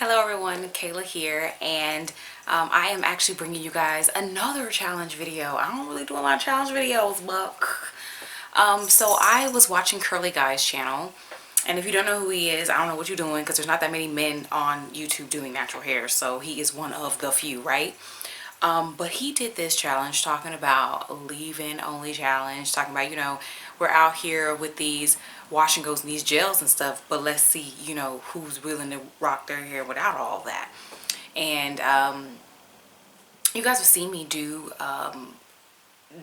Hello everyone, Kayla here, and I am actually bringing you guys another challenge video. I don't really do a lot of challenge videos, but so I was watching Curly Guy's channel, and if you don't know who he is, I don't know what you're doing because there's not that many men on YouTube doing natural hair, so he is one of the few, right? But he did this challenge talking about leave-in only challenge, talking about, we're out here with these wash and goes and these gels and stuff, but let's see, who's willing to rock their hair without all that. And you guys have seen me do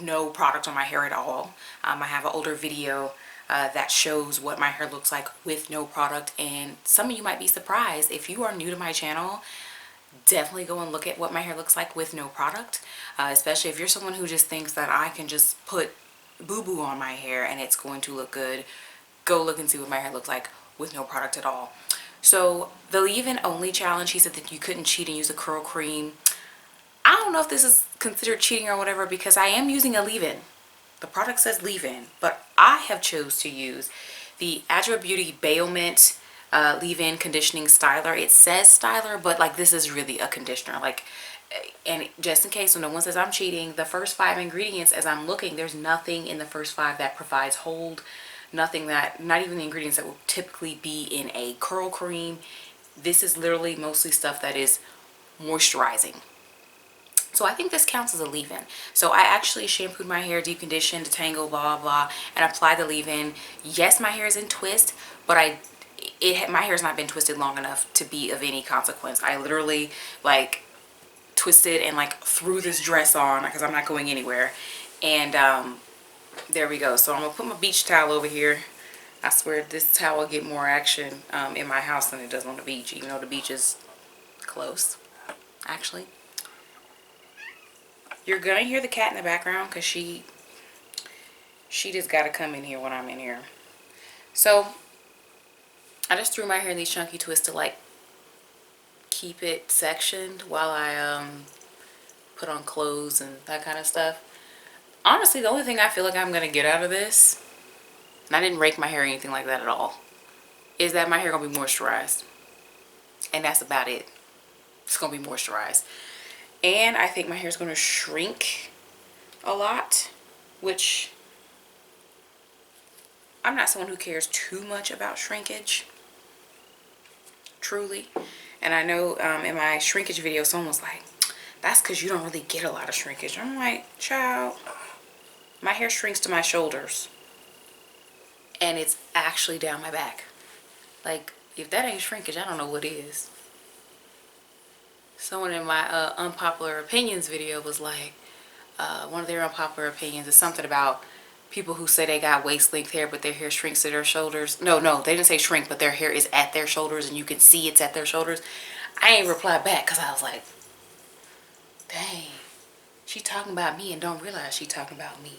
no product on my hair at all. I have an older video that shows what my hair looks like with no product, and some of you might be surprised. If you are new to my channel, definitely go and look at what my hair looks like with no product, especially if you're someone who just thinks that I can just put boo-boo on my hair and it's going to look good. Go look and see what my hair looks like with no product at all. So the leave-in only challenge, he said that you couldn't cheat and use a curl cream. I don't know if this is considered cheating or whatever, because I am using a leave-in. The product says leave-in, but I have chose to use the Adra Beauty Bailment leave-in conditioning styler. It says styler, but like this is really a conditioner. Like, and just in case, when no one says I'm cheating, the first 5 ingredients, as I'm looking, there's nothing in the first 5 that provides hold. Nothing that, not even the ingredients that would typically be in a curl cream. This is literally mostly stuff that is moisturizing. So I think this counts as a leave-in. So I actually shampooed my hair, deep conditioned, detangled, blah, blah, blah, and applied the leave-in. Yes, my hair is in twist, but my hair has not been twisted long enough to be of any consequence. I literally like twisted and like threw this dress on because I'm not going anywhere. And there we go. So I'm gonna put my beach towel over here. I swear this towel get more action in my house than it does on the beach, even though the beach is close, actually. You're gonna hear the cat in the background because she just gotta come in here when I'm in here. So I just threw my hair in these chunky twists to like keep it sectioned while I put on clothes and that kind of stuff. Honestly, the only thing I feel like I'm gonna get out of this, and I didn't rake my hair or anything like that at all, is that my hair gonna be moisturized. And that's about it. It's gonna be moisturized. And I think my hair is gonna shrink a lot, which I'm not someone who cares too much about shrinkage, truly. And I know in my shrinkage video, someone was like, that's because you don't really get a lot of shrinkage. I'm like, child, my hair shrinks to my shoulders. And it's actually down my back. Like, if that ain't shrinkage, I don't know what is. Someone in my unpopular opinions video was like, one of their unpopular opinions is something about people who say they got waist length hair but their hair shrinks to their shoulders. No, they didn't say shrink, but their hair is at their shoulders and you can see it's at their shoulders. I ain't replied back because I was like, dang, she talking about me and don't realize she talking about me.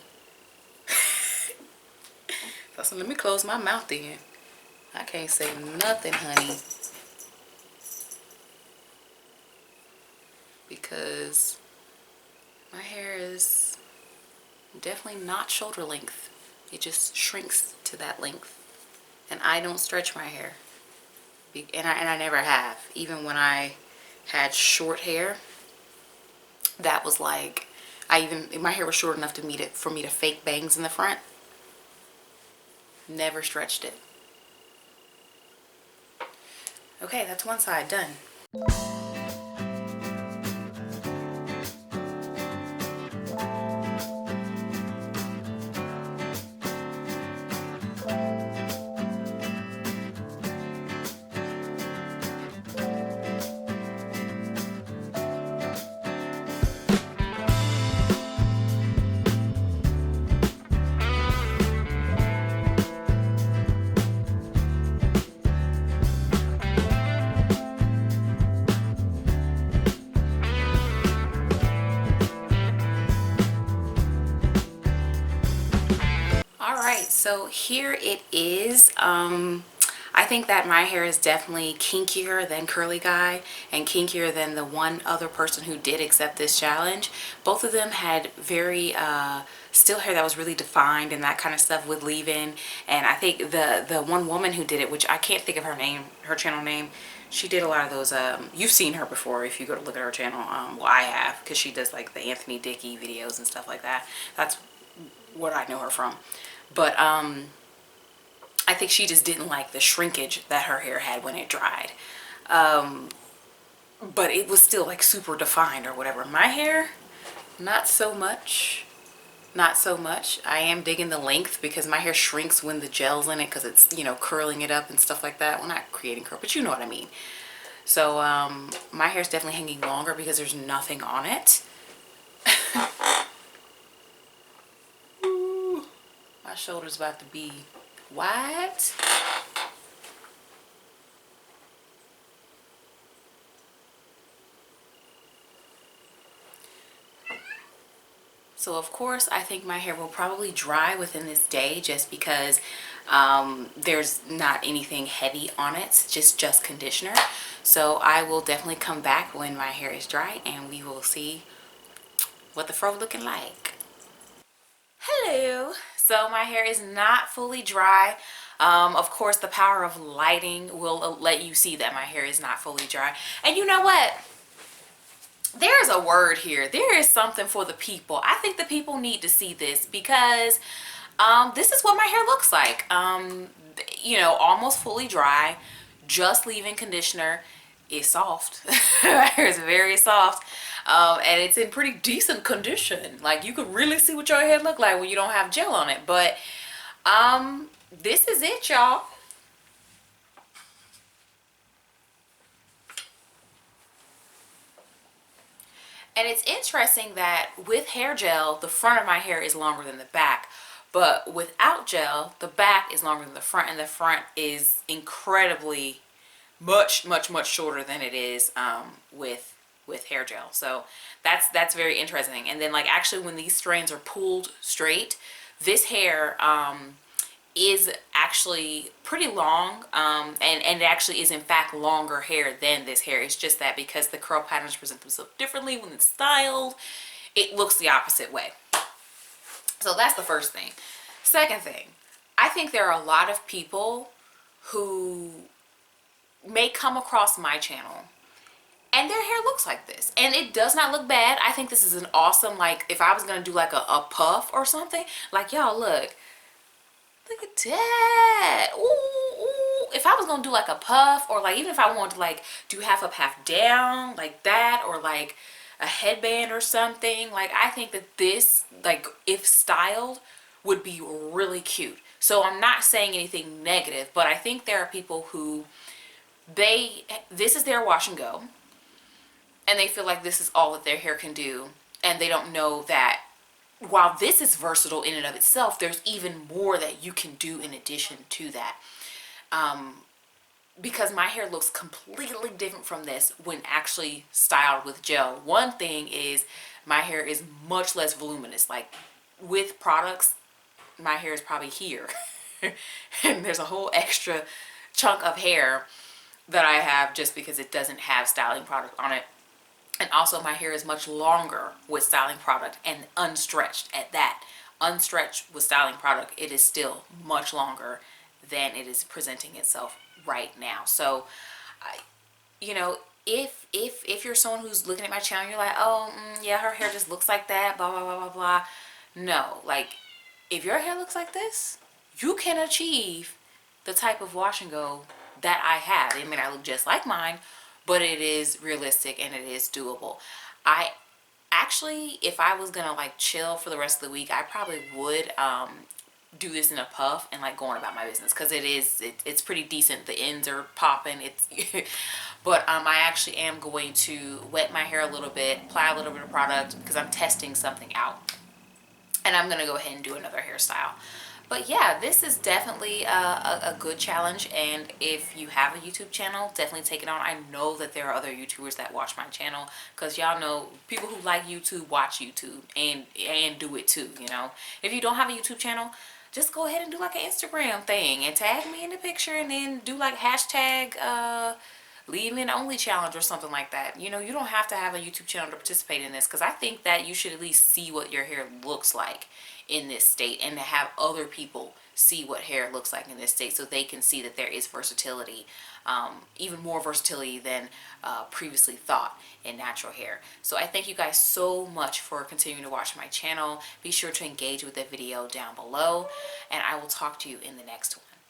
So let me close my mouth then. I can't say nothing, honey. Because my hair is definitely not shoulder length. It just shrinks to that length. And I don't stretch my hair. And I never have. Even when I had short hair, that was like, my hair was short enough for me to fake bangs in the front. Never stretched it. Okay, that's one side done. Alright, so here it is. I think that my hair is definitely kinkier than Curly Guy and kinkier than the one other person who did accept this challenge. Both of them had very still hair that was really defined and that kind of stuff with leave-in. And I think the one woman who did it, which I can't think of her name, her channel name, she did a lot of those, you've seen her before if you go to look at her channel. Well, I have, because she does like the Anthony Dickey videos and stuff like that. That's what I know her from. But I think she just didn't like the shrinkage that her hair had when it dried. But it was still like super defined or whatever. My hair, not so much. Not so much. I am digging the length because my hair shrinks when the gel's in it because it's, you know, curling it up and stuff like that. Well, not creating curl, but you know what I mean. So my hair's definitely hanging longer because there's nothing on it. Ooh, my shoulder's about to be wide. So of course, I think my hair will probably dry within this day just because there's not anything heavy on it, just conditioner. So I will definitely come back when my hair is dry and we will see what the fro looking like. Hello. So my hair is not fully dry. Of course, the power of lighting will let you see that my hair is not fully dry. And you know what? There's a word here. There is something for the people. I think the people need to see this because this is what my hair looks like. You know, almost fully dry, just leave-in conditioner. It's soft. My hair is very soft. And it's in pretty decent condition. Like, you could really see what your hair look like when you don't have gel on it. But this is it, y'all. And it's interesting that with hair gel, the front of my hair is longer than the back. But without gel, the back is longer than the front. And the front is incredibly much shorter than it is with hair gel. So that's very interesting. And then, like, actually when these strands are pulled straight, this hair is actually pretty long, and it actually is in fact longer hair than this hair. It's just that because the curl patterns present themselves differently when it's styled, it looks the opposite way. So that's the first thing. Second thing, I think there are a lot of people who may come across my channel and their hair looks like this, and it does not look bad. I think this is an awesome, like, if I was gonna do like a puff or something, like, y'all look at that. Ooh, ooh. If I was gonna do like a puff, or like even if I wanted to like do half up half down like that, or like a headband or something, like, I think that this, like, if styled, would be really cute. So I'm not saying anything negative, but I think there are people who this is their wash and go, and they feel like this is all that their hair can do, and they don't know that while this is versatile in and of itself, there's even more that you can do in addition to that. Because my hair looks completely different from this when actually styled with gel. One thing is my hair is much less voluminous. Like, with products, my hair is probably here. And there's a whole extra chunk of hair that I have just because it doesn't have styling product on it. And also my hair is much longer with styling product and unstretched at that. Unstretched with styling product, it is still much longer than it is presenting itself right now. So, you know, if you're someone who's looking at my channel, you're like, oh, yeah, her hair just looks like that, blah, blah, blah, blah, blah. No, like, if your hair looks like this, you can achieve the type of wash and go that I have. I mean, I look just like mine, but it is realistic and it is doable. I actually, if I was gonna like chill for the rest of the week, I probably would do this in a puff and like going about my business, because it's pretty decent. The ends are popping. It's but I actually am going to wet my hair a little bit, apply a little bit of product, because I'm testing something out, and I'm gonna go ahead and do another hairstyle. But yeah, this is definitely a good challenge, and if you have a YouTube channel, definitely take it on. I know that there are other YouTubers that watch my channel, because y'all know people who like YouTube watch YouTube and do it too, you know. If you don't have a YouTube channel, just go ahead and do like an Instagram thing and tag me in the picture, and then do like hashtag leave in only challenge or something like that. You know, you don't have to have a YouTube channel to participate in this, because I think that you should at least see what your hair looks like in this state, and to have other people see what hair looks like in this state, so they can see that there is versatility, even more versatility than previously thought in natural hair. So I thank you guys so much for continuing to watch my channel. Be sure to engage with the video down below, and I will talk to you in the next one.